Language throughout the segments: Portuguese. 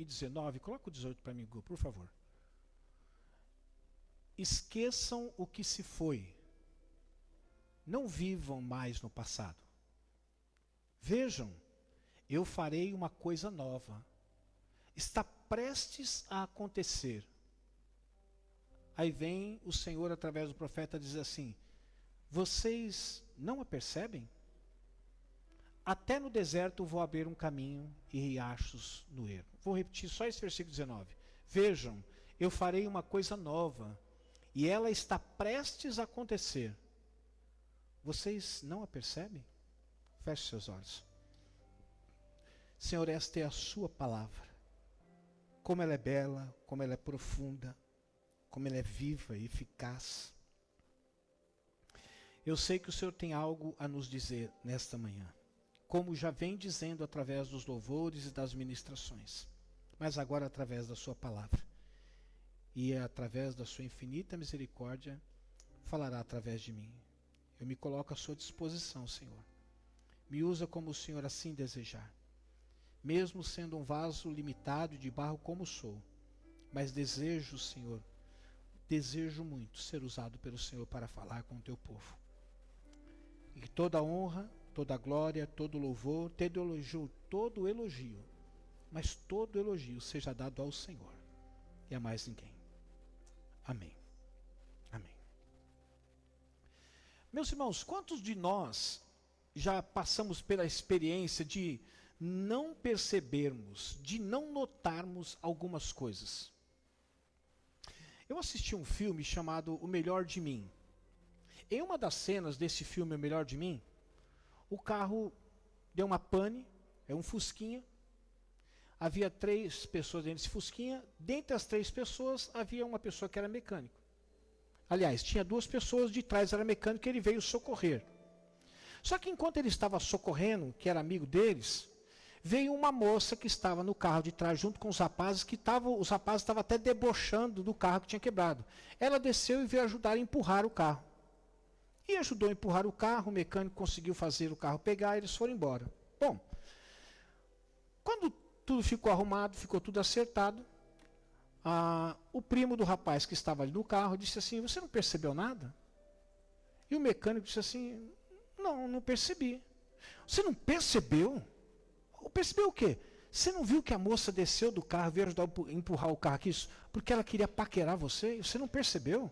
e 19. Coloca o 18 para mim, Gu, por favor. Esqueçam o que se foi. Não vivam mais no passado. Vejam, eu farei uma coisa nova. Está prestes a acontecer. Aí vem o Senhor através do profeta dizer assim: vocês não a percebem? Até no deserto vou abrir um caminho e riachos no ermo. Vou repetir só esse versículo 19. Vejam, eu farei uma coisa nova e ela está prestes a acontecer. Vocês não a percebem? Feche seus olhos. Senhor, esta é a sua palavra. Como ela é bela, como ela é profunda, como ela é viva e eficaz. Eu sei que o Senhor tem algo a nos dizer nesta manhã, como já vem dizendo através dos louvores e das ministrações, mas agora através da sua palavra. E através da sua infinita misericórdia, falará através de mim. Eu me coloco à sua disposição, Senhor. Me usa como o Senhor assim desejar. Mesmo sendo um vaso limitado de barro como sou, mas desejo, Senhor, desejo muito ser usado pelo Senhor para falar com o teu povo. E toda a honra, toda a glória, todo o louvor, todo elogio, mas todo elogio seja dado ao Senhor e a mais ninguém. Amém. Amém. Meus irmãos, quantos de nós já passamos pela experiência de não percebermos, de não notarmos algumas coisas? Eu assisti um filme chamado O Melhor de Mim. Em uma das cenas desse filme O Melhor de Mim, o carro deu uma pane, é um fusquinha. Havia 3 pessoas dentro desse fusquinha. Dentre as 3 pessoas, havia uma pessoa que era mecânico. Aliás, tinha 2 pessoas de trás, era mecânico, e ele veio socorrer. Só que enquanto ele estava socorrendo, que era amigo deles, veio uma moça que estava no carro de trás junto com os rapazes, os rapazes estavam até debochando do carro que tinha quebrado. Ela desceu e veio ajudar a empurrar o carro. E ajudou a empurrar o carro, o mecânico conseguiu fazer o carro pegar, e eles foram embora. Bom, quando tudo ficou arrumado, ficou tudo acertado, o primo do rapaz que estava ali no carro disse assim: você não percebeu nada? E o mecânico disse assim: não percebi. Você não percebeu? Percebeu o quê? Você não viu que a moça desceu do carro, veio ajudar a empurrar o carro aqui, porque ela queria paquerar você? Você não percebeu?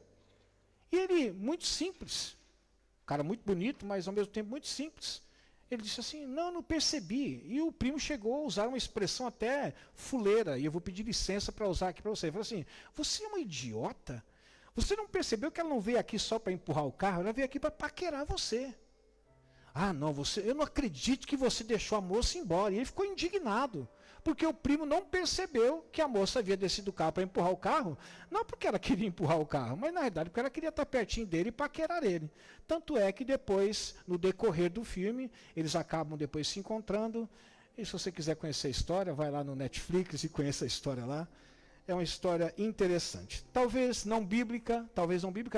E ele, muito simples, cara muito bonito, mas ao mesmo tempo muito simples, ele disse assim: não percebi. E o primo chegou a usar uma expressão até fuleira, e eu vou pedir licença para usar aqui para você. Ele falou assim: você é uma idiota? Você não percebeu que ela não veio aqui só para empurrar o carro, ela veio aqui para paquerar você. Ah, não, eu não acredito que você deixou a moça embora. E ele ficou indignado, porque o primo não percebeu que a moça havia descido do carro para empurrar o carro, não porque ela queria empurrar o carro, mas na verdade porque ela queria estar pertinho dele e paquerar ele. Tanto é que depois, no decorrer do filme, eles acabam depois se encontrando. E se você quiser conhecer a história, vai lá no Netflix e conheça a história lá. É uma história interessante. Talvez não bíblica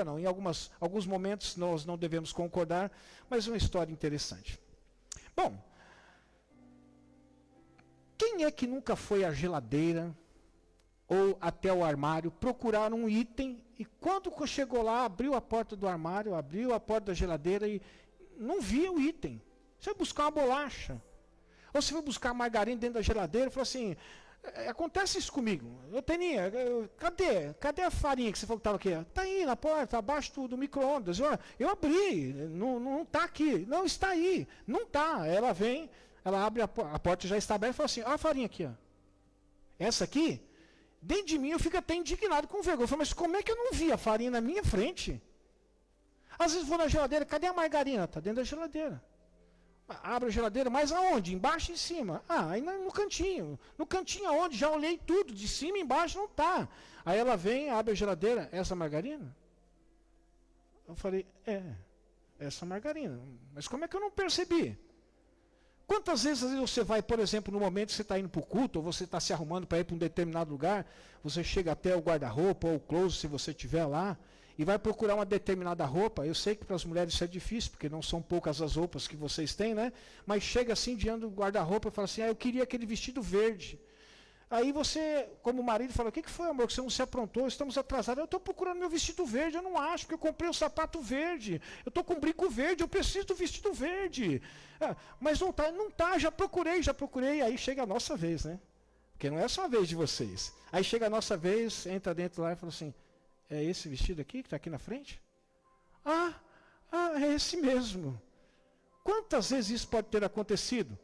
não. Em alguns momentos nós não devemos concordar, mas é uma história interessante. Bom, quem é que nunca foi à geladeira ou até o armário procurar um item e quando chegou lá, abriu a porta do armário, abriu a porta da geladeira e não via o item? Você vai buscar uma bolacha. Ou você vai buscar margarina dentro da geladeira e falou assim: acontece isso comigo. Teninha, cadê a farinha que você falou que estava aqui? Está aí na porta, abaixo do micro-ondas. Eu abri, não está aqui. Não, está aí. Não está. Ela vem, ela abre a porta, já está aberta e fala assim: a farinha aqui. Ó. Essa aqui, dentro de mim eu fico até indignado com vergonha. Eu falo: mas como é que eu não vi a farinha na minha frente? Às vezes vou na geladeira, cadê a margarina? Está dentro da geladeira. Abre a geladeira, mas aonde? Embaixo e em cima. Aí no cantinho. No cantinho aonde? Já olhei tudo, de cima e embaixo não está. Aí ela vem, abre a geladeira, essa margarina? Eu falei: essa margarina. Mas como é que eu não percebi? Quantas vezes você vai, por exemplo, no momento que você está indo para o culto, ou você está se arrumando para ir para um determinado lugar, você chega até o guarda-roupa ou o closet, se você estiver lá, e vai procurar uma determinada roupa. Eu sei que para as mulheres isso é difícil, porque não são poucas as roupas que vocês têm, né? Mas chega assim diante do guarda-roupa e fala assim: eu queria aquele vestido verde. Aí você, como marido, fala, o que foi, amor, que você não se aprontou, estamos atrasados. Eu estou procurando meu vestido verde, eu não acho, porque eu comprei um sapato verde. Eu estou com um brinco verde, eu preciso do vestido verde. Mas não tá, já procurei. Aí chega a nossa vez, né? Porque não é só a vez de vocês. Aí chega a nossa vez, entra dentro lá e fala assim, é esse vestido aqui que está aqui na frente? É esse mesmo. Quantas vezes isso pode ter acontecido?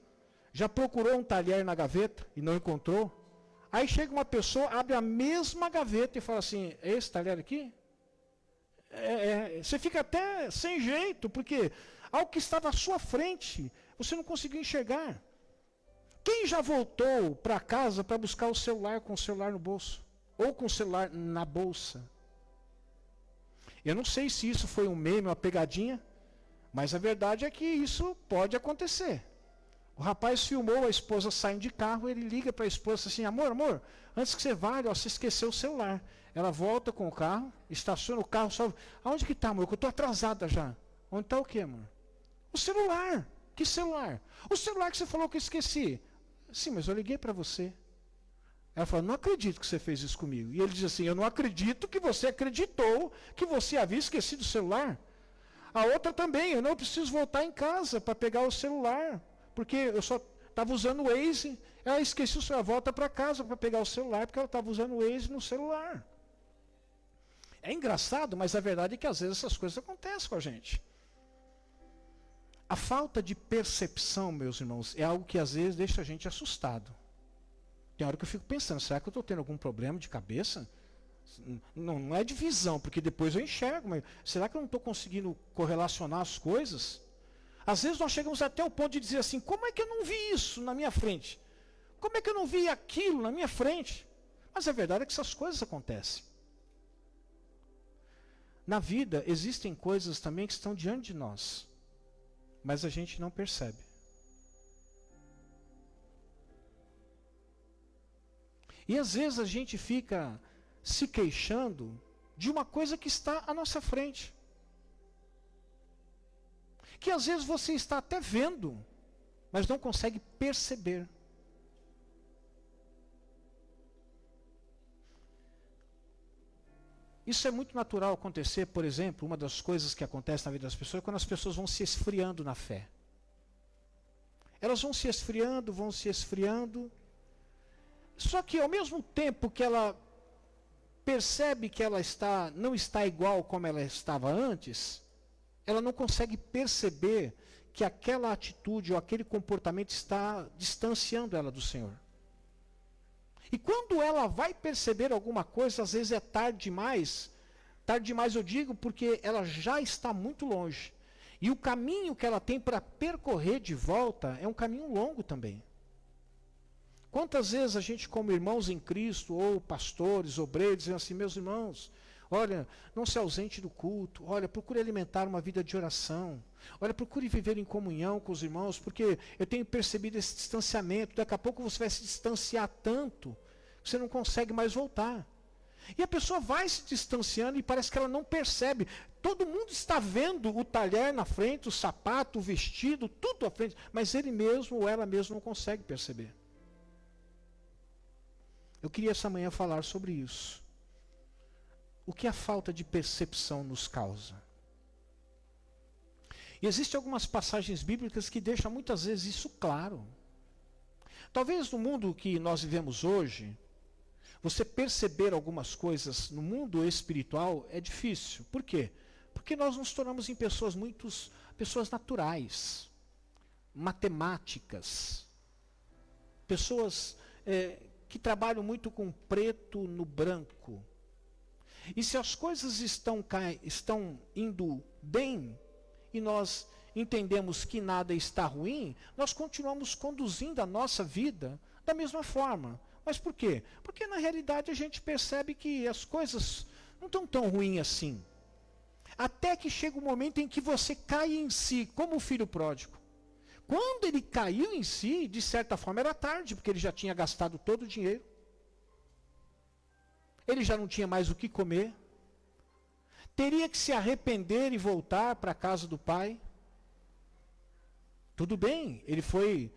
Já procurou um talher na gaveta e não encontrou? Aí chega uma pessoa, abre a mesma gaveta e fala assim, é esse talher aqui? Você fica até sem jeito, porque algo que estava à sua frente, você não conseguiu enxergar. Quem já voltou para casa para buscar o celular com o celular no bolso? Ou com o celular na bolsa? Eu não sei se isso foi um meme, uma pegadinha, mas a verdade é que isso pode acontecer. O rapaz filmou a esposa saindo de carro, ele liga para a esposa assim, amor, antes que você vá, você esqueceu o celular. Ela volta com o carro, estaciona o carro, só, aonde que está, amor? Que eu estou atrasada já. Onde está o quê, amor? O celular. Que celular? O celular que você falou que eu esqueci. Sim, mas eu liguei para você. Ela falou, não acredito que você fez isso comigo. E ele diz assim, eu não acredito que você acreditou que você havia esquecido o celular. A outra também, eu não preciso voltar em casa para pegar o celular. Porque eu só estava usando o Waze, ela esqueceu, ela volta para casa para pegar o celular, porque ela estava usando o Waze no celular. É engraçado, mas a verdade é que às vezes essas coisas acontecem com a gente. A falta de percepção, meus irmãos, é algo que às vezes deixa a gente assustado. Tem hora que eu fico pensando, será que eu estou tendo algum problema de cabeça? Não é de visão, porque depois eu enxergo, mas será que eu não estou conseguindo correlacionar as coisas? Às vezes nós chegamos até o ponto de dizer assim, como é que eu não vi isso na minha frente? Como é que eu não vi aquilo na minha frente? Mas a verdade é que essas coisas acontecem. Na vida existem coisas também que estão diante de nós, mas a gente não percebe. E às vezes a gente fica se queixando de uma coisa que está à nossa frente. Que às vezes você está até vendo, mas não consegue perceber. Isso é muito natural acontecer, por exemplo, uma das coisas que acontece na vida das pessoas é quando as pessoas vão se esfriando na fé. Elas vão se esfriando, só que ao mesmo tempo que ela percebe que ela não está igual como ela estava antes, ela não consegue perceber que aquela atitude ou aquele comportamento está distanciando ela do Senhor. E quando ela vai perceber alguma coisa, às vezes é tarde demais. Tarde demais eu digo porque ela já está muito longe. E o caminho que ela tem para percorrer de volta é um caminho longo também. Quantas vezes a gente, como irmãos em Cristo, ou pastores, obreiros, dizem assim, meus irmãos, olha, não se ausente do culto, olha, procure alimentar uma vida de oração, olha, procure viver em comunhão com os irmãos, porque eu tenho percebido esse distanciamento, daqui a pouco você vai se distanciar tanto, que você não consegue mais voltar. E a pessoa vai se distanciando e parece que ela não percebe. Todo mundo está vendo o talher na frente, o sapato, o vestido, tudo à frente, mas ele mesmo ou ela mesma não consegue perceber. Eu queria essa manhã falar sobre isso. O que a falta de percepção nos causa? E existem algumas passagens bíblicas que deixam muitas vezes isso claro. Talvez no mundo que nós vivemos hoje, você perceber algumas coisas no mundo espiritual é difícil. Por quê? Porque nós nos tornamos em pessoas naturais, matemáticas, pessoas que trabalham muito com preto no branco. E se as coisas estão indo bem, e nós entendemos que nada está ruim, nós continuamos conduzindo a nossa vida da mesma forma. Mas por quê? Porque na realidade a gente percebe que as coisas não estão tão ruins assim. Até que chega um momento em que você cai em si, como o filho pródigo. Quando ele caiu em si, de certa forma era tarde, porque ele já tinha gastado todo o dinheiro. Ele já não tinha mais o que comer. Teria que se arrepender e voltar para a casa do pai. Tudo bem, ele foi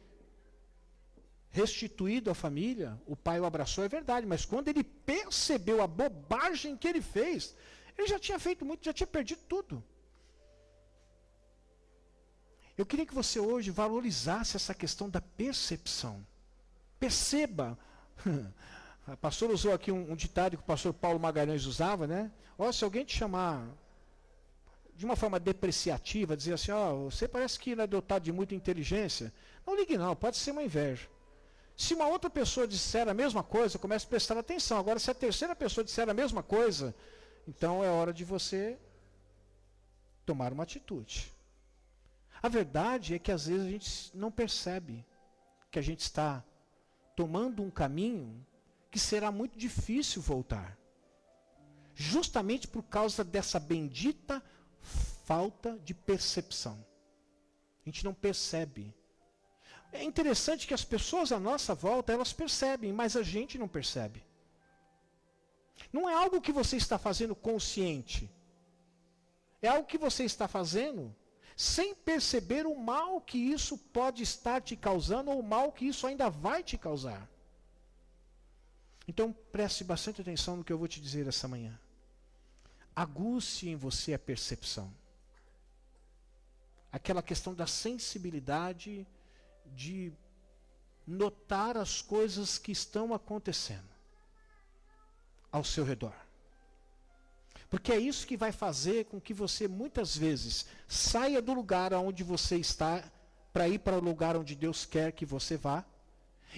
restituído à família, o pai o abraçou, é verdade, mas quando ele percebeu a bobagem que ele fez, ele já tinha feito muito, já tinha perdido tudo. Eu queria que você hoje valorizasse essa questão da percepção. Perceba. A pastora usou aqui um ditado que o pastor Paulo Magalhães usava, né? Ó, se alguém te chamar de uma forma depreciativa, dizer assim, ó, você parece que não é dotado de muita inteligência, não ligue não, pode ser uma inveja. Se uma outra pessoa disser a mesma coisa, comece a prestar atenção. Agora, se a terceira pessoa disser a mesma coisa, então é hora de você tomar uma atitude. A verdade é que às vezes a gente não percebe que a gente está tomando um caminho que será muito difícil voltar. Justamente por causa dessa bendita falta de percepção. A gente não percebe. É interessante que as pessoas à nossa volta, elas percebem, mas a gente não percebe. Não é algo que você está fazendo consciente. É algo que você está fazendo sem perceber o mal que isso pode estar te causando ou o mal que isso ainda vai te causar. Então preste bastante atenção no que eu vou te dizer essa manhã. Aguce em você a percepção. Aquela questão da sensibilidade de notar as coisas que estão acontecendo ao seu redor. Porque é isso que vai fazer com que você muitas vezes saia do lugar onde você está para ir para o lugar onde Deus quer que você vá.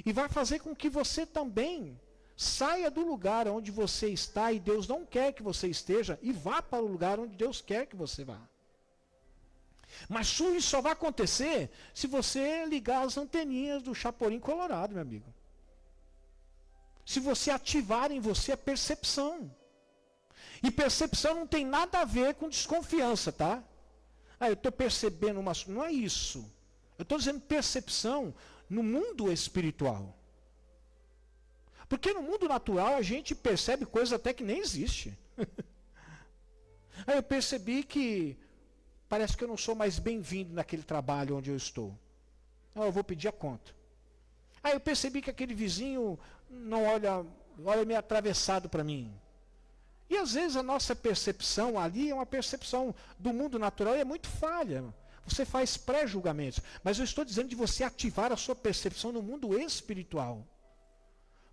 E vai fazer com que você também saia do lugar onde você está e Deus não quer que você esteja e vá para o lugar onde Deus quer que você vá. Mas isso só vai acontecer se você ligar as anteninhas do Chapolin Colorado, meu amigo. Se você ativar em você a percepção. E percepção não tem nada a ver com desconfiança, tá? Ah, eu estou percebendo uma... Não é isso. Eu estou dizendo percepção no mundo espiritual. Porque no mundo natural a gente percebe coisas até que nem existe. Aí eu percebi que parece que eu não sou mais bem-vindo naquele trabalho onde eu estou. Eu vou pedir a conta. Aí eu percebi que aquele vizinho não olha meio atravessado para mim. E às vezes a nossa percepção ali é uma percepção do mundo natural e é muito falha. Você faz pré-julgamentos. Mas eu estou dizendo de você ativar a sua percepção no mundo espiritual.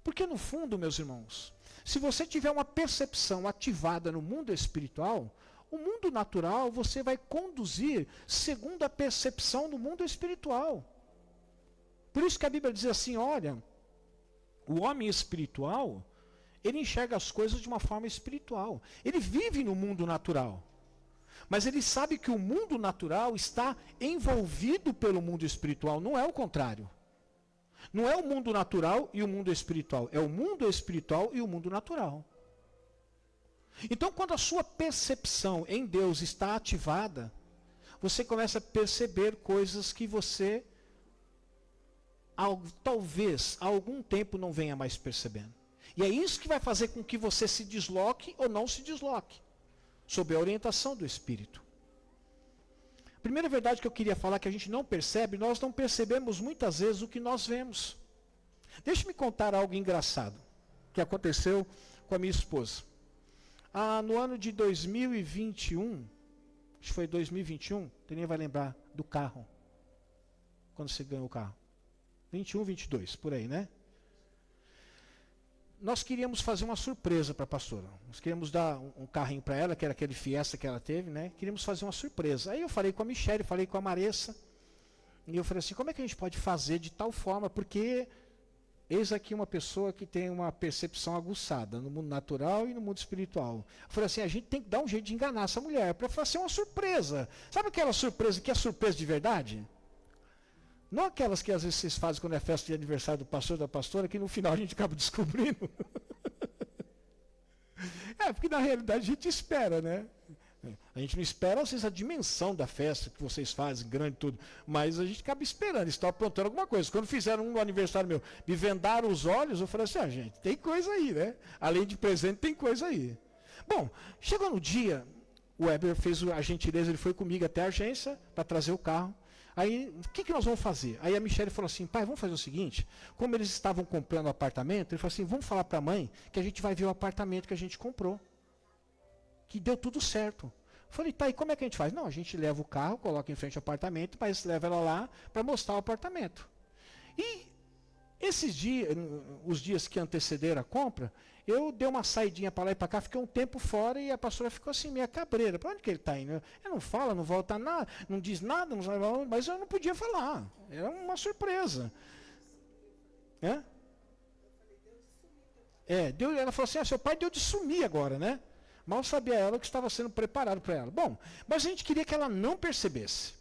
Porque no fundo, meus irmãos, se você tiver uma percepção ativada no mundo espiritual, o mundo natural você vai conduzir segundo a percepção do mundo espiritual. Por isso que a Bíblia diz assim, olha, o homem espiritual, ele enxerga as coisas de uma forma espiritual. Ele vive no mundo natural. Mas ele sabe que o mundo natural está envolvido pelo mundo espiritual, não é o contrário. Não é o mundo natural e o mundo espiritual, é o mundo espiritual e o mundo natural. Então, quando a sua percepção em Deus está ativada, você começa a perceber coisas que você, talvez, há algum tempo não venha mais percebendo. E é isso que vai fazer com que você se desloque ou não se desloque, sob a orientação do Espírito. A primeira verdade que eu queria falar que a gente não percebe, nós não percebemos muitas vezes o que nós vemos. Deixe-me contar algo engraçado que aconteceu com a minha esposa. No ano de 2021, acho que foi 2021, ninguém vai lembrar do carro, quando você ganhou o carro. 21, 22, por aí, né? Nós queríamos fazer uma surpresa para a pastora. Nós queríamos dar um carrinho para ela, que era aquele Fiesta que ela teve, né? Queríamos fazer uma surpresa. Aí eu falei com a Michelle, falei com a Maressa, e eu falei assim, como é que a gente pode fazer de tal forma? Porque eis aqui uma pessoa que tem uma percepção aguçada no mundo natural e no mundo espiritual. Eu falei assim, a gente tem que dar um jeito de enganar essa mulher, para fazer uma surpresa. Sabe aquela surpresa que é surpresa de verdade? Não aquelas que às vezes vocês fazem quando é festa de aniversário do pastor ou da pastora, que no final a gente acaba descobrindo. Porque na realidade a gente espera, né? A gente não espera, às vezes, a dimensão da festa que vocês fazem, grande e tudo, mas a gente acaba esperando, estão aprontando alguma coisa. Quando fizeram um aniversário meu, me vendaram os olhos, eu falei assim, gente, tem coisa aí, né? Além de presente, tem coisa aí. Bom, chegou no dia, o Weber fez a gentileza, ele foi comigo até a agência para trazer o carro. Aí, o que nós vamos fazer? Aí a Michelle falou assim, pai, vamos fazer o seguinte, como eles estavam comprando o apartamento, ele falou assim, vamos falar para a mãe que a gente vai ver o apartamento que a gente comprou. Que deu tudo certo. Eu falei, tá, e como é que a gente faz? Não, a gente leva o carro, coloca em frente ao apartamento, mas leva ela lá para mostrar o apartamento. E esses dias, os dias que antecederam a compra, eu dei uma saidinha para lá e para cá, fiquei um tempo fora e a pastora ficou assim, meia cabreira. Para onde que ele está indo? Ele não fala, não volta nada, não diz nada, não sabe onde, mas eu não podia falar. Era uma surpresa. Ela falou assim, seu pai deu de sumir agora, né? Mal sabia ela que estava sendo preparado para ela. Bom, mas a gente queria que ela não percebesse.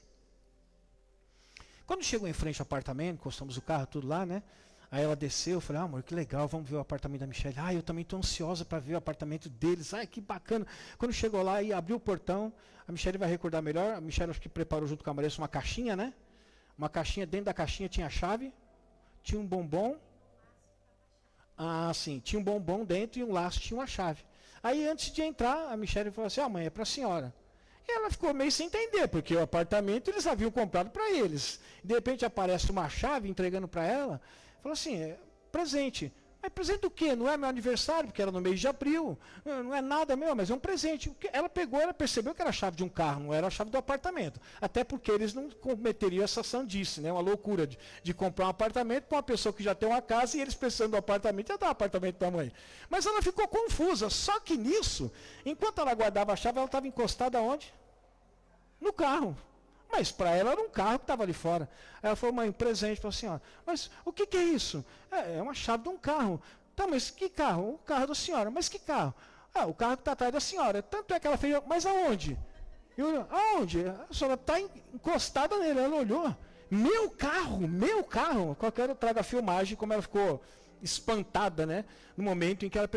Quando chegou em frente ao apartamento, encostamos o carro, tudo lá, né? Aí ela desceu, eu falei, amor, que legal, vamos ver o apartamento da Michelle. Eu também estou ansiosa para ver o apartamento deles. Que bacana. Quando chegou lá e abriu o portão, a Michelle vai recordar melhor, a Michelle acho que preparou junto com a Marisa uma caixinha, né? Uma caixinha, dentro da caixinha tinha a chave, tinha um bombom. Sim, tinha um bombom dentro e um laço tinha uma chave. Aí antes de entrar, a Michelle falou assim, mãe, é para a senhora. E ela ficou meio sem entender, porque o apartamento eles haviam comprado para eles. De repente aparece uma chave entregando para ela. Falou assim, presente. Mas presente do quê? Não é meu aniversário, porque era no mês de abril. Não é nada meu, mas é um presente. Ela pegou, ela percebeu que era a chave de um carro, não era a chave do apartamento. Até porque eles não cometeriam essa sandice, né? Uma loucura de comprar um apartamento para uma pessoa que já tem uma casa e eles precisando do apartamento, ia dar um apartamento para a mãe. Mas ela ficou confusa. Só que nisso, enquanto ela guardava a chave, ela estava encostada onde? No carro. Mas para ela era um carro que estava ali fora. Aí ela falou, mãe, um presente para a senhora. Mas o que é isso? É uma chave de um carro. Tá, mas que carro? O carro da senhora. Mas que carro? O carro que está atrás da senhora. Tanto é que ela fez, mas aonde? Aonde? A senhora está encostada nele. Ela olhou. Meu carro. Qualquer traga a filmagem, como ela ficou espantada, né? No momento em que ela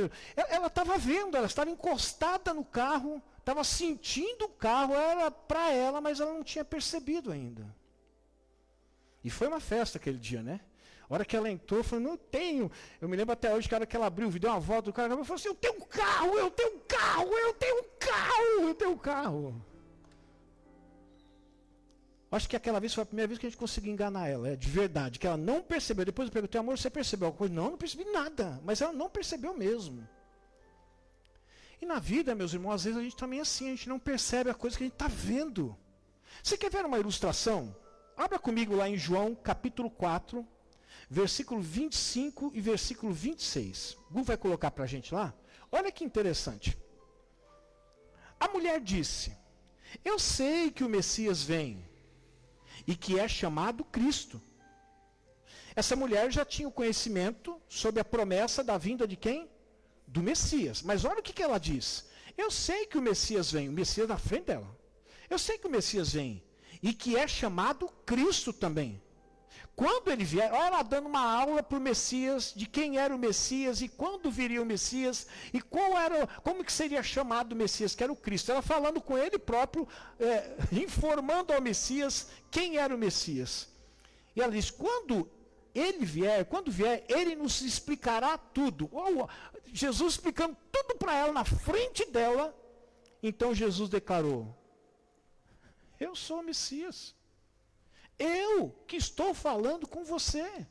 estava vendo, ela estava encostada no carro, estava sentindo o carro, era para ela, mas ela não tinha percebido ainda. E foi uma festa aquele dia, né? A hora que ela entrou, falou, não tenho. Eu me lembro até hoje, que a hora que ela abriu, deu uma volta do carro, ela falou assim, eu tenho um carro. Acho que aquela vez foi a primeira vez que a gente conseguiu enganar ela, de verdade, que ela não percebeu. Depois eu perguntei, amor, você percebeu alguma coisa? Não percebi nada, mas ela não percebeu mesmo. E na vida, meus irmãos, às vezes a gente também é assim, a gente não percebe a coisa que a gente está vendo. Você quer ver uma ilustração? Abra comigo lá em João, capítulo 4, versículo 25 e versículo 26. O Gu vai colocar para a gente lá. Olha que interessante. A mulher disse, eu sei que o Messias vem e que é chamado Cristo. Essa mulher já tinha o conhecimento sobre a promessa da vinda de quem? Do Messias. Mas olha o que ela diz. Eu sei que o Messias vem, o Messias na frente dela. Eu sei que o Messias vem e que é chamado Cristo também. Quando ele vier, olha ela dando uma aula para o Messias, de quem era o Messias e quando viria o Messias e como que seria chamado o Messias, que era o Cristo. Ela falando com ele próprio, informando ao Messias quem era o Messias. E ela diz, quando vier, ele nos explicará tudo. Jesus explicando tudo para ela, na frente dela. Então Jesus declarou, eu sou o Messias. Eu que estou falando com você.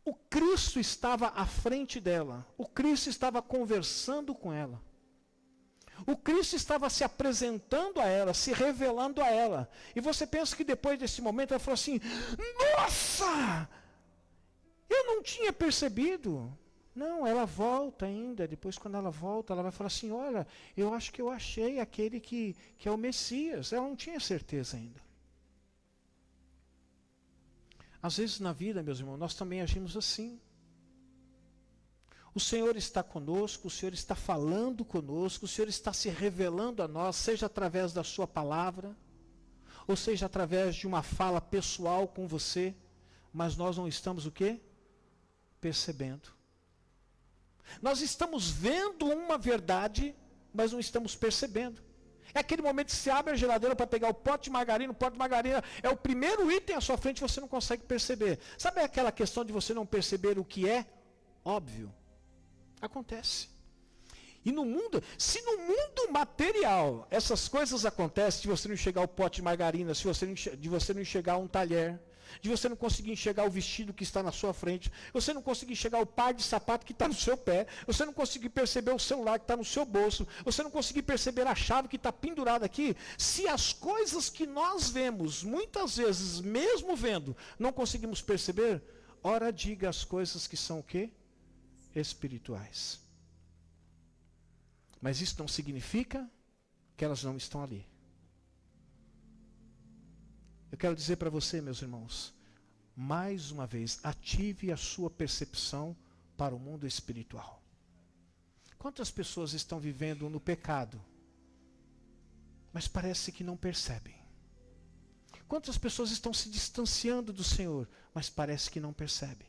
O Cristo estava à frente dela. O Cristo estava conversando com ela. O Cristo estava se apresentando a ela, se revelando a ela. E você pensa que depois desse momento ela falou assim, nossa! Eu não tinha percebido. Não, ela volta ainda. Depois quando ela volta, ela vai falar assim, olha, eu acho que eu achei aquele que é o Messias. Ela não tinha certeza ainda. Às vezes na vida, meus irmãos, nós também agimos assim. O Senhor está conosco, o Senhor está falando conosco, o Senhor está se revelando a nós, seja através da sua palavra, ou seja através de uma fala pessoal com você, mas nós não estamos o quê? Percebendo. Nós estamos vendo uma verdade, mas não estamos percebendo. É aquele momento que você abre a geladeira para pegar o pote de margarina, é o primeiro item à sua frente e você não consegue perceber. Sabe aquela questão de você não perceber o que é óbvio? Acontece. E no mundo, se no mundo material essas coisas acontecem, de você não enxergar o pote de margarina, de você não enxergar um talher, de você não conseguir enxergar o vestido que está na sua frente, você não conseguir enxergar o par de sapato que está no seu pé, você não conseguir perceber o celular que está no seu bolso, você não conseguir perceber a chave que está pendurada aqui, se as coisas que nós vemos, muitas vezes, mesmo vendo, não conseguimos perceber, ora diga as coisas que são o quê? Espirituais. Mas isso não significa que elas não estão ali. Eu quero dizer para você, meus irmãos, mais uma vez, ative a sua percepção para o mundo espiritual. Quantas pessoas estão vivendo no pecado, mas parece que não percebem? Quantas pessoas estão se distanciando do Senhor, mas parece que não percebem?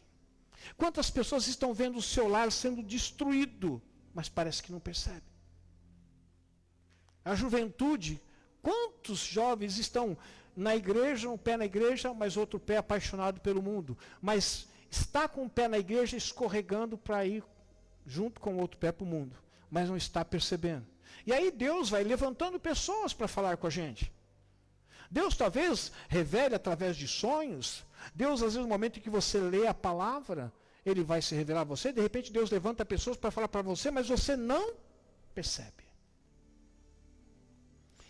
Quantas pessoas estão vendo o seu lar sendo destruído, mas parece que não percebem? A juventude, quantos jovens estão na igreja, um pé na igreja, mas outro pé apaixonado pelo mundo, mas está com um pé na igreja escorregando para ir junto com o outro pé para o mundo, mas não está percebendo. E aí Deus vai levantando pessoas para falar com a gente. Deus talvez revele através de sonhos. Deus, às vezes, no momento em que você lê a palavra, Ele vai se revelar a você. De repente, Deus levanta pessoas para falar para você, mas você não percebe.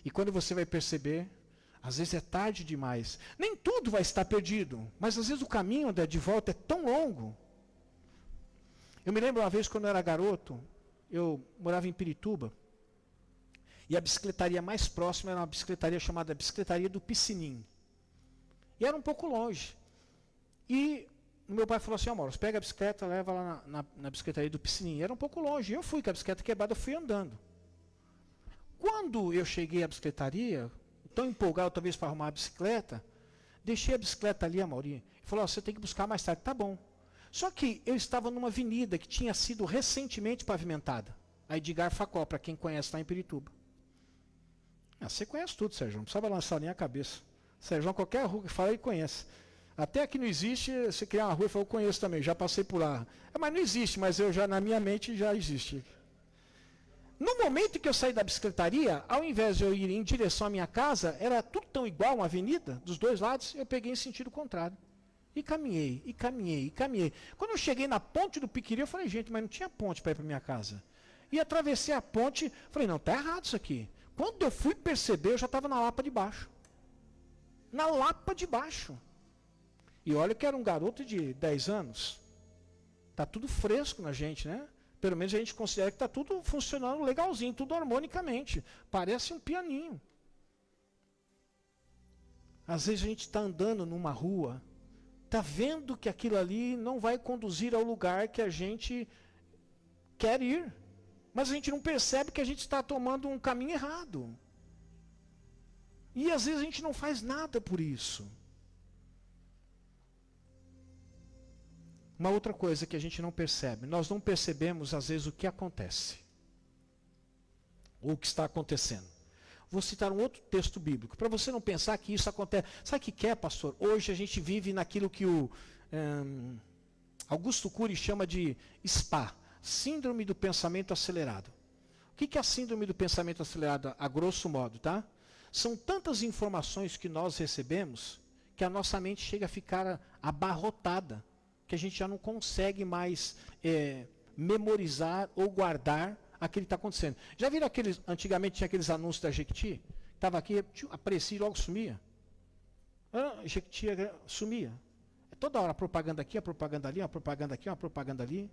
E quando você vai perceber, às vezes é tarde demais. Nem tudo vai estar perdido, mas às vezes o caminho de volta é tão longo. Eu me lembro uma vez, quando eu era garoto, eu morava em Pirituba, e a bicicletaria mais próxima era uma bicicletaria chamada Bicicletaria do Piscinim. E era um pouco longe. E meu pai falou assim: Mauro, pega a bicicleta, leva lá na bicicletaria do Piscinim. Era um pouco longe. Eu fui com a bicicleta quebrada, eu fui andando. Quando eu cheguei à bicicletaria, tão empolgado talvez para arrumar a bicicleta, deixei a bicicleta ali, Amaurinho, e falou: você tem que buscar mais tarde. Tá bom. Só que eu estava numa avenida que tinha sido recentemente pavimentada. A Edgar Facó, para quem conhece lá em Pirituba. Você conhece tudo, Sérgio, não precisa balançar nem a cabeça. Sérgio, qualquer rua que fala, ele conhece. Até aqui não existe, se criar uma rua, eu conheço também, já passei por lá. Mas não existe, mas eu já, na minha mente, já existe. No momento que eu saí da bicicletaria, ao invés de eu ir em direção à minha casa, era tudo tão igual, uma avenida, dos dois lados, eu peguei em sentido contrário. E caminhei, e caminhei, e caminhei. Quando eu cheguei na ponte do Piquiri, eu falei: gente, mas não tinha ponte para ir para minha casa. E atravessei a ponte, falei: não, está errado isso aqui. Quando eu fui perceber, eu já estava na Lapa de Baixo. Na Lapa de Baixo. E olha que era um garoto de 10 anos. Está tudo fresco na gente, né? Pelo menos a gente considera que está tudo funcionando legalzinho, tudo harmonicamente. Parece um pianinho. Às vezes a gente está andando numa rua, está vendo que aquilo ali não vai conduzir ao lugar que a gente quer ir. Mas a gente não percebe que a gente está tomando um caminho errado. E às vezes a gente não faz nada por isso. Uma outra coisa que a gente não percebe, nós não percebemos às vezes o que acontece. Ou o que está acontecendo. Vou citar um outro texto bíblico, para você não pensar que isso acontece. Sabe o que é, pastor? Hoje a gente vive naquilo que o Augusto Cury chama de SPA. Síndrome do pensamento acelerado. O que é a síndrome do pensamento acelerado, a grosso modo, tá? São tantas informações que nós recebemos que a nossa mente chega a ficar abarrotada, que a gente já não consegue mais memorizar ou guardar aquilo que está acontecendo. Já viram aqueles, antigamente tinha aqueles anúncios da Jequiti? Estava aqui, aparecia e logo sumia. Jequiti sumia. Toda hora a propaganda aqui, a propaganda ali, a propaganda aqui, uma propaganda ali.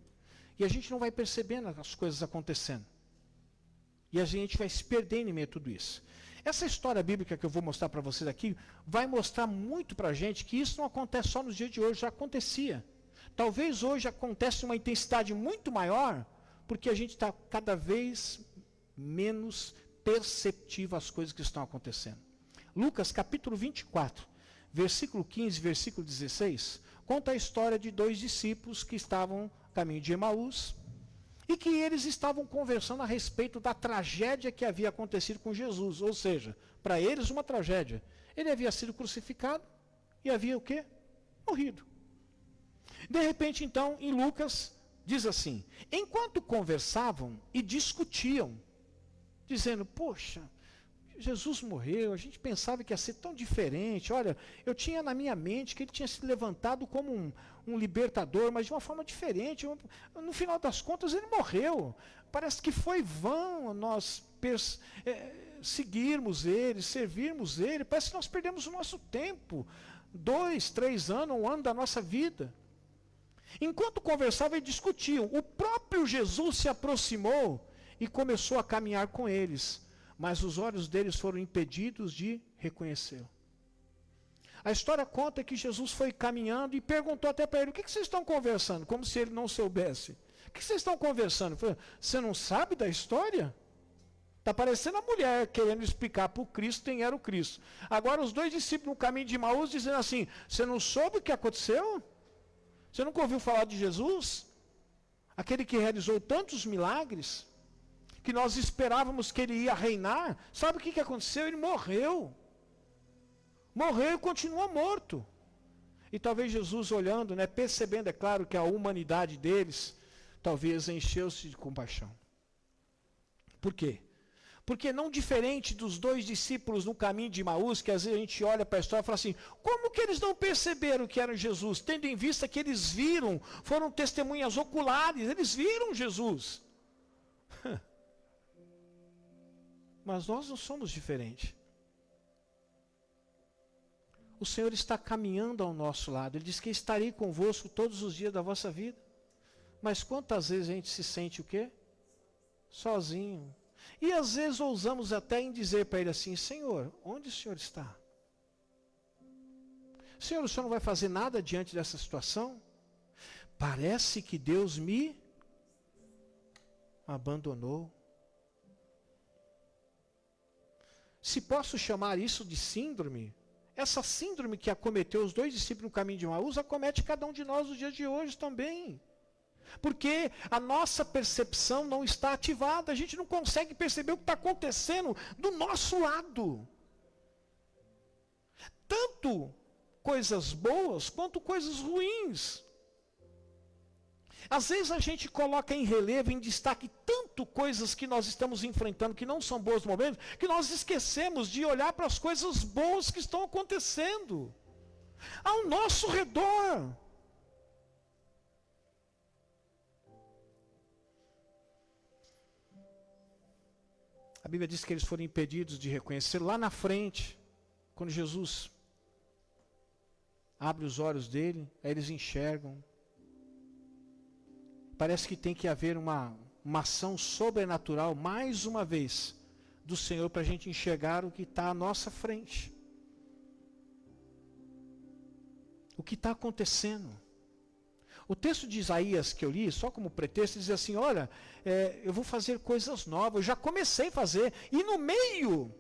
E a gente não vai percebendo as coisas acontecendo. E a gente vai se perdendo em meio a tudo isso. Essa história bíblica que eu vou mostrar para vocês aqui, vai mostrar muito para a gente que isso não acontece só nos dias de hoje, já acontecia. Talvez hoje acontece uma intensidade muito maior, porque a gente está cada vez menos perceptivo às coisas que estão acontecendo. Lucas capítulo 24, versículo 15, versículo 16, conta a história de 2 discípulos que estavam caminho de Emaús, e que eles estavam conversando a respeito da tragédia que havia acontecido com Jesus, ou seja, para eles uma tragédia. Ele havia sido crucificado e havia o quê? Morrido. De repente, então, em Lucas, diz assim: enquanto conversavam e discutiam, dizendo, poxa, Jesus morreu, a gente pensava que ia ser tão diferente. Olha, eu tinha na minha mente que ele tinha se levantado como um libertador, mas de uma forma diferente. No final das contas, ele morreu. Parece que foi vão nós seguirmos ele, servirmos ele. Parece que nós perdemos o nosso tempo. 2, 3 anos, 1 ano da nossa vida. Enquanto conversavam e discutiam, o próprio Jesus se aproximou e começou a caminhar com eles. Mas os olhos deles foram impedidos de reconhecê-lo. A história conta que Jesus foi caminhando e perguntou até para ele, o que vocês estão conversando? Como se ele não soubesse. O que vocês estão conversando? Falei, você não sabe da história? Está parecendo a mulher querendo explicar para o Cristo quem era o Cristo. Agora os 2 discípulos no caminho de Emaús dizendo assim, você não soube o que aconteceu? Você nunca ouviu falar de Jesus? Aquele que realizou tantos milagres, que nós esperávamos que ele ia reinar. Sabe o que aconteceu? Ele morreu. Morreu e continua morto. E talvez Jesus olhando, percebendo, é claro, que a humanidade deles, talvez encheu-se de compaixão. Por quê? Porque não diferente dos 2 discípulos no caminho de Emaús, que às vezes a gente olha para a história e fala assim, como que eles não perceberam que era Jesus? Tendo em vista que eles viram, foram testemunhas oculares, eles viram Jesus. Mas nós não somos diferentes. O Senhor está caminhando ao nosso lado. Ele diz que estarei convosco todos os dias da vossa vida. Mas quantas vezes a gente se sente o quê? Sozinho. E às vezes ousamos até em dizer para ele assim, Senhor, onde o Senhor está? Senhor, o Senhor não vai fazer nada diante dessa situação? Parece que Deus me abandonou. Se posso chamar isso de síndrome, essa síndrome que acometeu os 2 discípulos no caminho de Emaús, acomete cada um de nós nos dias de hoje também. Porque a nossa percepção não está ativada, a gente não consegue perceber o que está acontecendo do nosso lado. Tanto coisas boas quanto coisas ruins. Às vezes a gente coloca em relevo, em destaque, tanto coisas que nós estamos enfrentando, que não são boas no momento, que nós esquecemos de olhar para as coisas boas que estão acontecendo ao nosso redor. A Bíblia diz que eles foram impedidos de reconhecer lá na frente, quando Jesus abre os olhos dele, aí eles enxergam. Parece que tem que haver uma ação sobrenatural, mais uma vez, do Senhor para a gente enxergar o que está à nossa frente. O que está acontecendo. O texto de Isaías que eu li, só como pretexto, diz assim, olha, eu vou fazer coisas novas, eu já comecei a fazer, e no meio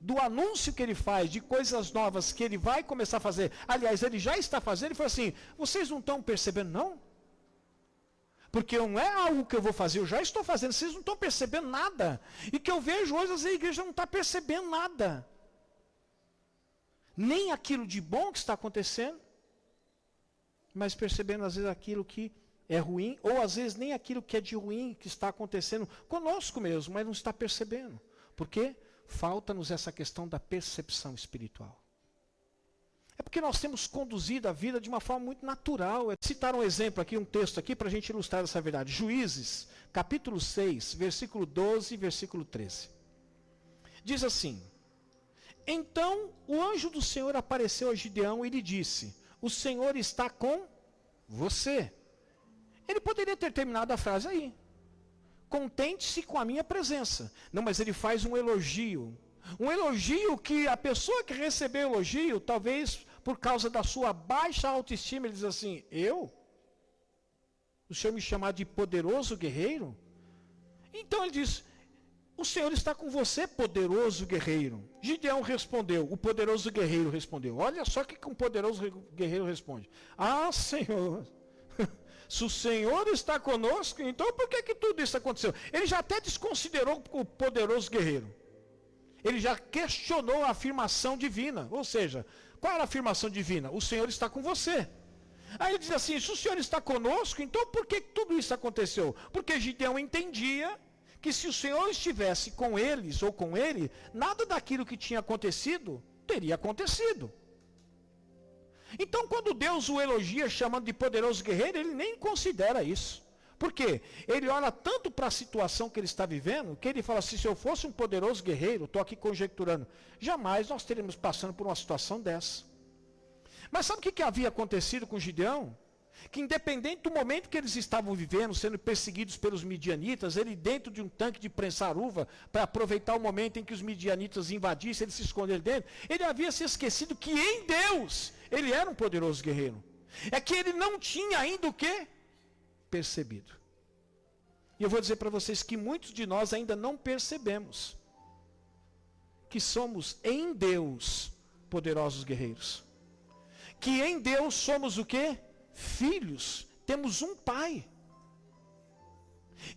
do anúncio que ele faz de coisas novas que ele vai começar a fazer, aliás, ele já está fazendo, ele falou assim, vocês não estão percebendo não? Porque não é algo que eu vou fazer, eu já estou fazendo, vocês não estão percebendo nada. E que eu vejo hoje, às vezes a igreja não está percebendo nada. Nem aquilo de bom que está acontecendo, mas percebendo às vezes aquilo que é ruim, ou às vezes nem aquilo que é de ruim que está acontecendo conosco mesmo, mas não está percebendo. Por quê? Falta-nos essa questão da percepção espiritual. É porque nós temos conduzido a vida de uma forma muito natural. Vou citar um exemplo aqui, um texto aqui, para a gente ilustrar essa verdade. Juízes, capítulo 6, versículo 12 e versículo 13. Diz assim, então o anjo do Senhor apareceu a Gideão e lhe disse, o Senhor está com você. Ele poderia ter terminado a frase aí. Contente-se com a minha presença. Não, mas ele faz um elogio. Um elogio que a pessoa que recebeu o elogio, talvez por causa da sua baixa autoestima, ele diz assim, eu? O Senhor me chamar de poderoso guerreiro? Então ele diz, o Senhor está com você, poderoso guerreiro. Gideão respondeu, o poderoso guerreiro respondeu. Olha só o que um poderoso guerreiro responde. Ah, Senhor, se o Senhor está conosco, então por que tudo isso aconteceu? Ele já até desconsiderou o poderoso guerreiro. Ele já questionou a afirmação divina. Ou seja, qual era a afirmação divina? O Senhor está com você. Aí ele diz assim, se o Senhor está conosco, então por que tudo isso aconteceu? Porque Gideão entendia que se o Senhor estivesse com eles ou com ele, nada daquilo que tinha acontecido teria acontecido. Então quando Deus o elogia chamando de poderoso guerreiro, ele nem considera isso. Por quê? Ele olha tanto para a situação que ele está vivendo, que ele fala assim, se eu fosse um poderoso guerreiro, estou aqui conjecturando, jamais nós teríamos passando por uma situação dessa. Mas sabe o que havia acontecido com Gideão? Que independente do momento que eles estavam vivendo, sendo perseguidos pelos midianitas, ele dentro de um tanque de prensar uva, para aproveitar o momento em que os midianitas invadissem, ele se esconder dentro, ele havia se esquecido que em Deus, ele era um poderoso guerreiro. É que ele não tinha ainda o quê? Percebido. E eu vou dizer para vocês que muitos de nós ainda não percebemos que somos em Deus poderosos guerreiros. Que em Deus somos o quê? Filhos, temos um pai.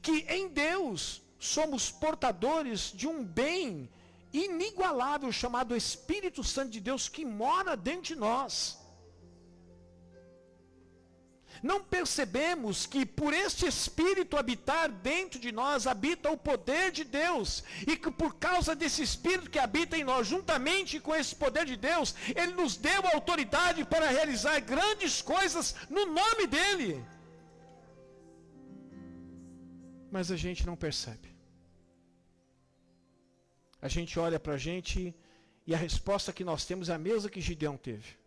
Que em Deus somos portadores de um bem inigualável chamado Espírito Santo de Deus que mora dentro de nós. Não percebemos que por este Espírito habitar dentro de nós, habita o poder de Deus, e que por causa desse Espírito que habita em nós, juntamente com esse poder de Deus, Ele nos deu a autoridade para realizar grandes coisas no nome dEle. Mas a gente não percebe. A gente olha para a gente e a resposta que nós temos é a mesma que Gideão teve.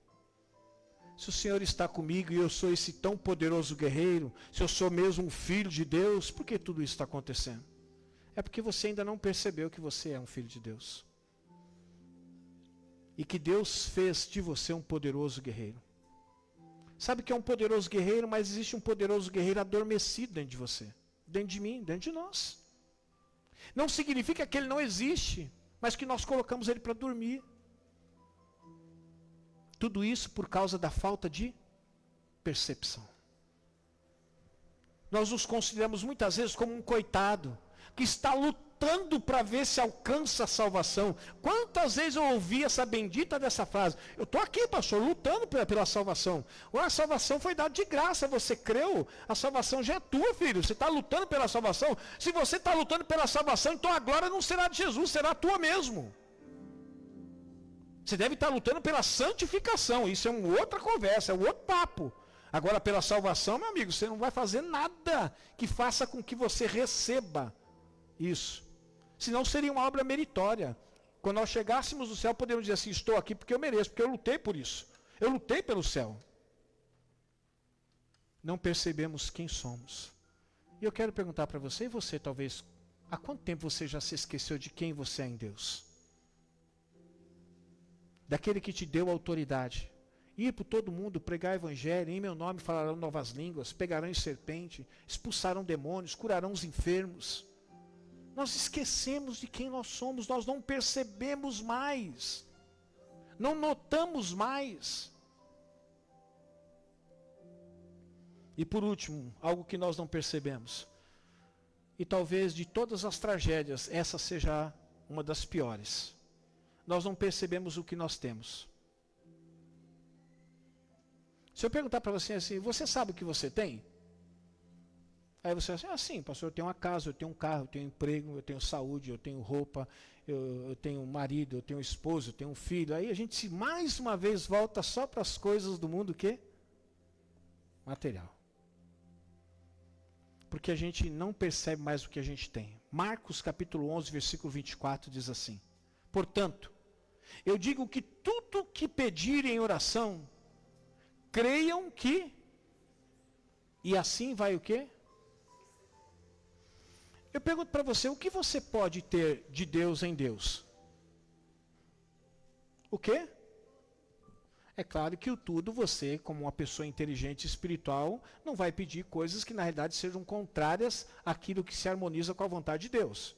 Se o Senhor está comigo e eu sou esse tão poderoso guerreiro, se eu sou mesmo um filho de Deus, por que tudo isso está acontecendo? É porque você ainda não percebeu que você é um filho de Deus. E que Deus fez de você um poderoso guerreiro. Sabe que é um poderoso guerreiro, mas existe um poderoso guerreiro adormecido dentro de você. Dentro de mim, dentro de nós. Não significa que ele não existe, mas que nós colocamos ele para dormir. Tudo isso por causa da falta de percepção. Nós nos consideramos muitas vezes como um coitado, que está lutando para ver se alcança a salvação. Quantas vezes eu ouvi essa bendita dessa frase? Eu estou aqui, pastor, lutando pela salvação. A salvação foi dada de graça, você creu, a salvação já é tua, filho. Você está lutando pela salvação. Se você está lutando pela salvação, então a glória não será de Jesus, será tua mesmo. Você deve estar lutando pela santificação. Isso é uma outra conversa, é um outro papo. Agora, pela salvação, meu amigo, você não vai fazer nada que faça com que você receba isso. Senão seria uma obra meritória. Quando nós chegássemos no céu, podemos dizer assim, estou aqui porque eu mereço, porque eu lutei por isso. Eu lutei pelo céu. Não percebemos quem somos. E eu quero perguntar para você, e você talvez, há quanto tempo você já se esqueceu de quem você é em Deus? Daquele que te deu autoridade. Ir por todo mundo, pregar evangelho, em meu nome falarão novas línguas, pegarão em serpente, expulsarão demônios, curarão os enfermos. Nós esquecemos de quem nós somos, nós não percebemos mais. Não notamos mais. E por último, algo que nós não percebemos. E talvez de todas as tragédias, essa seja uma das piores. Nós não percebemos o que nós temos. Se eu perguntar para você assim, você sabe o que você tem? Aí você vai assim, sim, pastor, eu tenho uma casa, eu tenho um carro, eu tenho emprego, eu tenho saúde, eu tenho roupa, eu tenho um marido, eu tenho um esposo, eu tenho um filho. Aí a gente mais uma vez volta só para as coisas do mundo que? Material. Porque a gente não percebe mais o que a gente tem. Marcos capítulo 11, versículo 24 diz assim, portanto, eu digo que tudo que pedirem em oração, creiam que, e assim vai o quê? Eu pergunto para você, o que você pode ter de Deus em Deus? O quê? É claro que o tudo você, como uma pessoa inteligente e espiritual, não vai pedir coisas que na realidade sejam contrárias àquilo que se harmoniza com a vontade de Deus.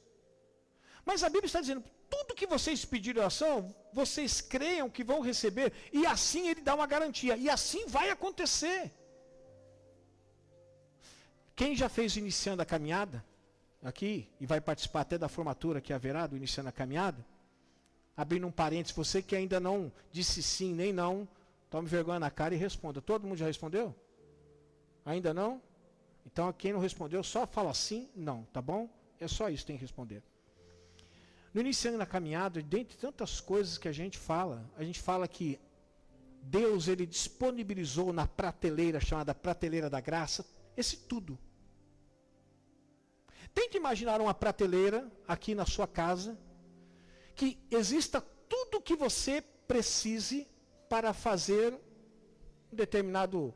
Mas a Bíblia está dizendo, tudo que vocês pedirem oração, vocês creiam que vão receber, e assim ele dá uma garantia, e assim vai acontecer. Quem já fez iniciando a caminhada, aqui, e vai participar até da formatura que haverá do iniciando a caminhada, abrindo um parênteses, você que ainda não disse sim nem não, Tome vergonha na cara e responda. Todo mundo já respondeu? Ainda não? Então, quem não respondeu, só fala sim, não, tá bom? É só isso que tem que responder. No iniciando na caminhada, dentre tantas coisas que a gente fala que Deus, ele disponibilizou na prateleira, chamada prateleira da graça, esse tudo. Tente imaginar uma prateleira aqui na sua casa, que exista tudo que você precise para fazer um determinado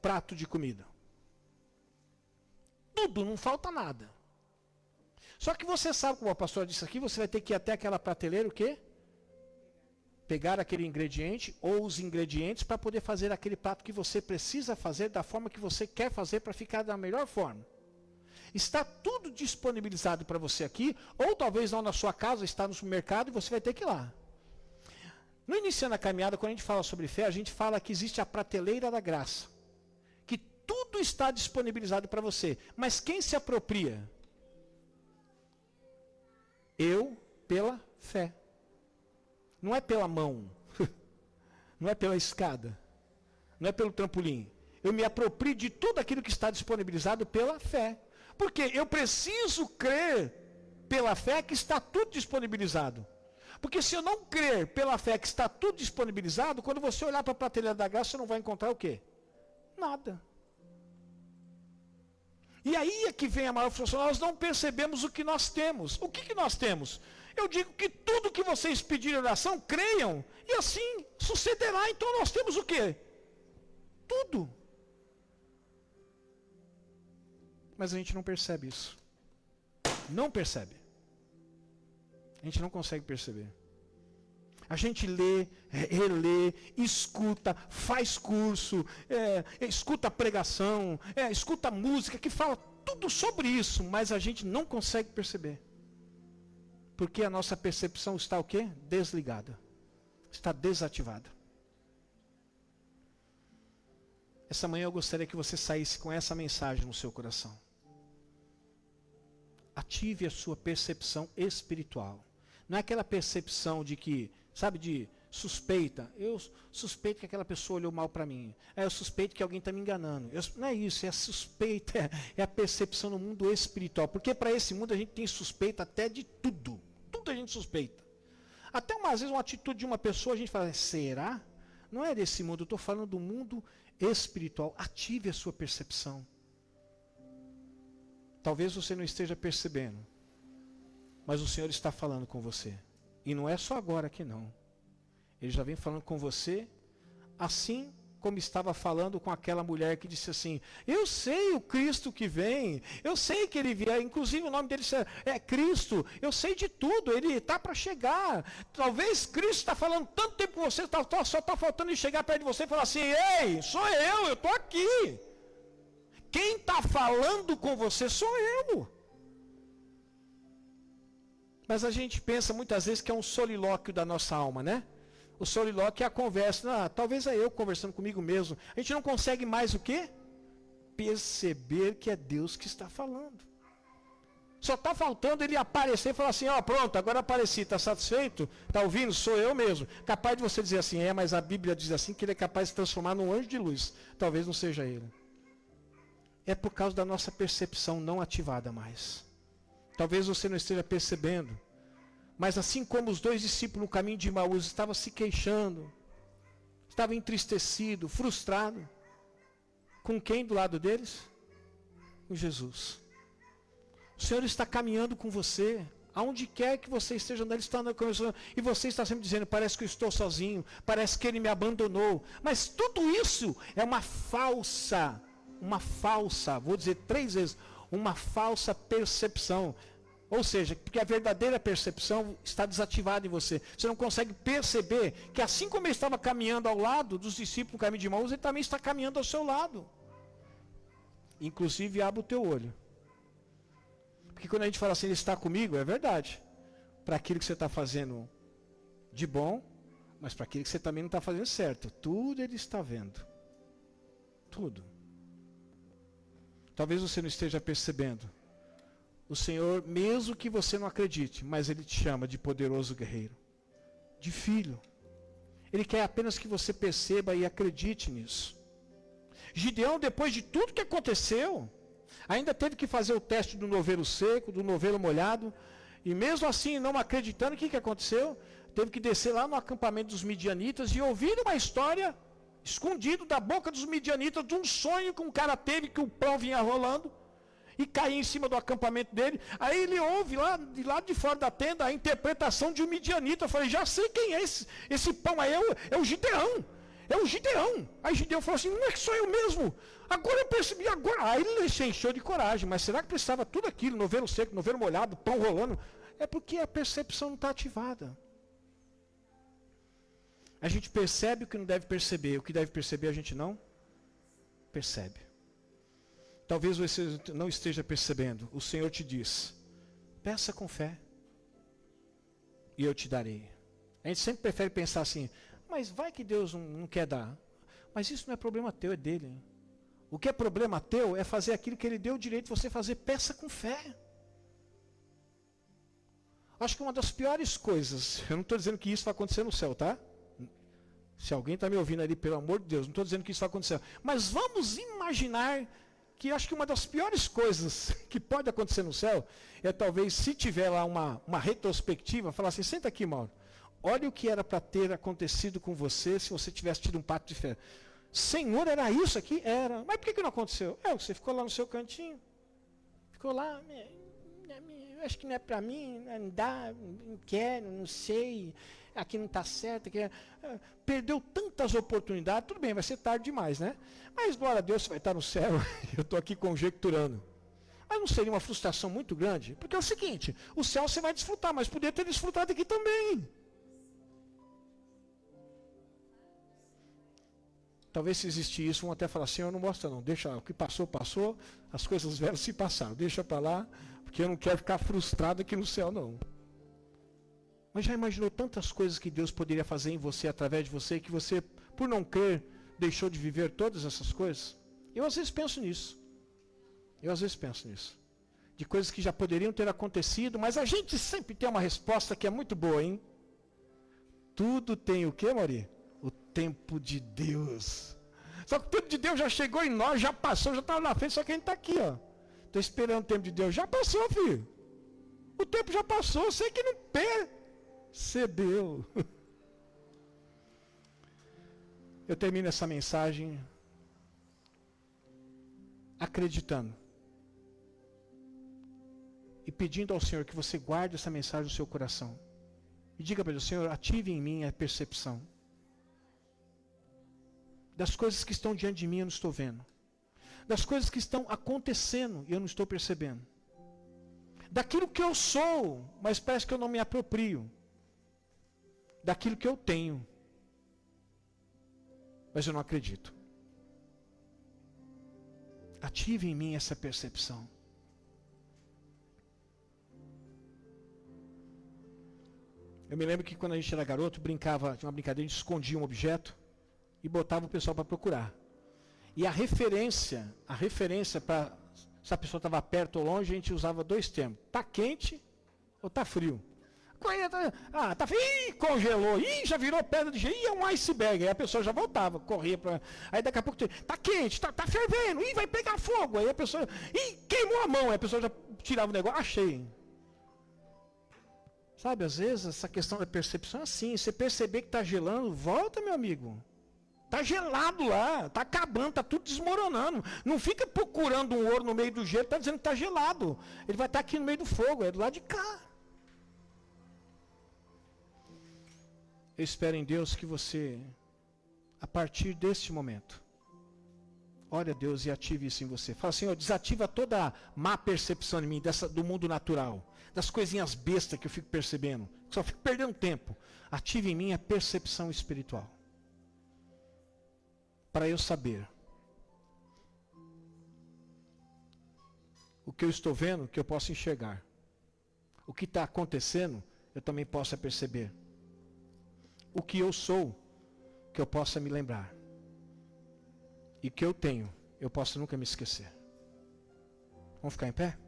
prato de comida. Tudo, não falta nada. Só que você sabe, como a pastora disse aqui, você vai ter que ir até aquela prateleira, o quê? Pegar aquele ingrediente ou os ingredientes para poder fazer aquele prato que você precisa fazer da forma que você quer fazer para ficar da melhor forma. Está tudo disponibilizado para você aqui, ou talvez não na sua casa, está no supermercado e você vai ter que ir lá. No iniciando a caminhada, quando a gente fala sobre fé, a gente fala que existe a prateleira da graça. Que tudo está disponibilizado para você. Mas quem se apropria? Eu, pela fé. Não é pela mão. Não é pela escada. Não é pelo trampolim. Eu me aproprio de tudo aquilo que está disponibilizado pela fé. Porque eu preciso crer pela fé que está tudo disponibilizado. Porque se eu não crer pela fé que está tudo disponibilizado, quando você olhar para a prateleira da graça, você não vai encontrar o quê? Nada. E aí é que vem a maior frustração. Nós não percebemos o que nós temos. O que nós temos? Eu digo que tudo que vocês pedirem em oração, creiam, e assim sucederá. Então nós temos o quê? Tudo. Mas a gente não percebe isso. Não percebe. A gente não consegue perceber. A gente lê, relê, escuta, faz curso, escuta pregação, escuta música que fala tudo sobre isso, mas a gente não consegue perceber. Porque a nossa percepção está o quê? Desligada. Está desativada. Essa manhã eu gostaria que você saísse com essa mensagem no seu coração. Ative a sua percepção espiritual. Não é aquela percepção de que, sabe, de suspeita. Eu suspeito que aquela pessoa olhou mal para mim. Eu suspeito que alguém está me enganando. Não é isso, é a suspeita, é a percepção no mundo espiritual. Porque para esse mundo a gente tem suspeita até de tudo. Tudo a gente suspeita. Até às vezes uma atitude de uma pessoa a gente fala, será? Não é desse mundo, eu estou falando do mundo espiritual. Ative a sua percepção. Talvez você não esteja percebendo, mas o Senhor está falando com você. E não é só agora que não. Ele já vem falando com você, assim como estava falando com aquela mulher que disse assim, eu sei o Cristo que vem, eu sei que ele vier, inclusive o nome dele é Cristo, eu sei de tudo, ele está para chegar. Talvez Cristo está falando tanto tempo com você, só está faltando ele chegar perto de você e falar assim, ei, sou eu estou aqui. Quem está falando com você sou eu. Mas a gente pensa muitas vezes que é um solilóquio da nossa alma, né? O solilóquio é a conversa. Talvez é eu conversando comigo mesmo. A gente não consegue mais o quê? Perceber que é Deus que está falando. Só está faltando ele aparecer e falar assim, pronto, agora apareci, está satisfeito? Está ouvindo? Sou eu mesmo. Capaz de você dizer assim, mas a Bíblia diz assim que ele é capaz de se transformar num anjo de luz. Talvez não seja ele. É por causa da nossa percepção não ativada mais. Talvez você não esteja percebendo. Mas assim como os dois discípulos no caminho de Emaús estavam se queixando, estavam entristecidos, frustrados, com quem do lado deles? Com Jesus. O Senhor está caminhando com você. Aonde quer que você esteja andando, Ele está andando com você. E você está sempre dizendo, parece que eu estou sozinho, parece que Ele me abandonou. Mas tudo isso é uma falsa, vou dizer 3 vezes, uma falsa percepção. Ou seja, porque a verdadeira percepção está desativada em você. Você não consegue perceber que assim como ele estava caminhando ao lado dos discípulos no caminho de Emaús, ele também está caminhando ao seu lado. Inclusive, abre o teu olho. Porque quando a gente fala assim, ele está comigo, é verdade. Para aquilo que você está fazendo de bom, mas para aquilo que você também não está fazendo certo. Tudo ele está vendo. Tudo. Talvez você não esteja percebendo. O Senhor, mesmo que você não acredite, mas Ele te chama de poderoso guerreiro, de filho. Ele quer apenas que você perceba e acredite nisso. Gideão, depois de tudo que aconteceu, ainda teve que fazer o teste do novelo seco, do novelo molhado, e mesmo assim, não acreditando, o que aconteceu? Teve que descer lá no acampamento dos midianitas e ouvir uma história, escondido da boca dos midianitas, de um sonho que um cara teve, que o pão vinha rolando, e caía em cima do acampamento dele. Aí ele ouve lá de fora da tenda a interpretação de um midianita. Eu falei, já sei quem é esse pão aí, é o Gideão. É o Gideão. Aí Gideão falou assim, não é que sou eu mesmo. Agora eu percebi, agora. Aí ele se encheu de coragem. Mas será que precisava tudo aquilo, novelo seco, novelo molhado, pão rolando? É porque a percepção não está ativada. A gente percebe o que não deve perceber. O que deve perceber a gente não percebe. Talvez você não esteja percebendo. O Senhor te diz, peça com fé e eu te darei. A gente sempre prefere pensar assim, mas vai que Deus não quer dar. Mas isso não é problema teu, é dele. O que é problema teu é fazer aquilo que ele deu o direito de você fazer. Peça com fé. Acho que uma das piores coisas, eu não estou dizendo que isso vai acontecer no céu, tá? Se alguém está me ouvindo ali, pelo amor de Deus, não estou dizendo que isso vai acontecer. Mas vamos imaginar que acho que uma das piores coisas que pode acontecer no céu é talvez, se tiver lá uma retrospectiva, falar assim, senta aqui, Mauro, olha o que era para ter acontecido com você se você tivesse tido um pacto de fé. Senhor, era isso aqui? Era. Mas por que não aconteceu? Você ficou lá no seu cantinho. Ficou lá, acho que não é para mim, não dá, não quero, não sei, aqui não está certo. Perdeu tantas oportunidades, tudo bem, vai ser tarde demais, né? Mas glória a Deus, você vai estar no céu, eu estou aqui conjecturando. Mas não seria uma frustração muito grande? Porque é o seguinte, o céu você vai desfrutar, mas poderia ter desfrutado aqui também. Talvez se existir isso, vão até falar assim, eu não mostro não, deixa, o que passou, passou, as coisas velhas se passaram, deixa para lá, porque eu não quero ficar frustrado aqui no céu não. Mas já imaginou tantas coisas que Deus poderia fazer em você, através de você, que você, por não crer, deixou de viver todas essas coisas? Eu às vezes penso nisso. De coisas que já poderiam ter acontecido, mas a gente sempre tem uma resposta que é muito boa, hein? Tudo tem o quê, Mauri? O tempo de Deus. Só que o tempo de Deus já chegou em nós, já passou, já estava na frente, só que a gente está aqui, ó. Estou esperando o tempo de Deus. Já passou, filho. O tempo já passou, eu sei que não percebeu. Eu termino essa mensagem acreditando e pedindo ao Senhor que você guarde essa mensagem no seu coração. E diga para ele, Senhor, ative em mim a percepção das coisas que estão diante de mim, eu não estou vendo. Das coisas que estão acontecendo e eu não estou percebendo. Daquilo que eu sou, mas parece que eu não me aproprio. Daquilo que eu tenho, mas eu não acredito. Ative em mim essa percepção. Eu me lembro que quando a gente era garoto, brincava, tinha uma brincadeira, a gente escondia um objeto e botava o pessoal para procurar. E a referência para se a pessoa estava perto ou longe, a gente usava dois termos. Está quente ou está frio? Tá frio, congelou, já virou pedra de gelo, é um iceberg. Aí a pessoa já voltava, corria para. Aí daqui a pouco, está quente, tá fervendo, vai pegar fogo. Aí a pessoa, queimou a mão, aí a pessoa já tirava o negócio, achei. Sabe, às vezes essa questão da percepção é assim, você perceber que está gelando, volta, meu amigo. Está gelado lá, está acabando, está tudo desmoronando. Não fica procurando um ouro no meio do gelo, está dizendo que está gelado. Ele vai estar aqui no meio do fogo, é do lado de cá. Eu espero em Deus que você, a partir deste momento, ore a Deus e ative isso em você. Fala, Senhor, desativa toda a má percepção em mim, do mundo natural, das coisinhas bestas que eu fico percebendo, só fico perdendo tempo. Ative em mim a percepção espiritual. Para eu saber o que eu estou vendo, que eu posso enxergar. O que está acontecendo, eu também possa perceber. O que eu sou, que eu possa me lembrar. E que eu tenho, eu possa nunca me esquecer. Vamos ficar em pé?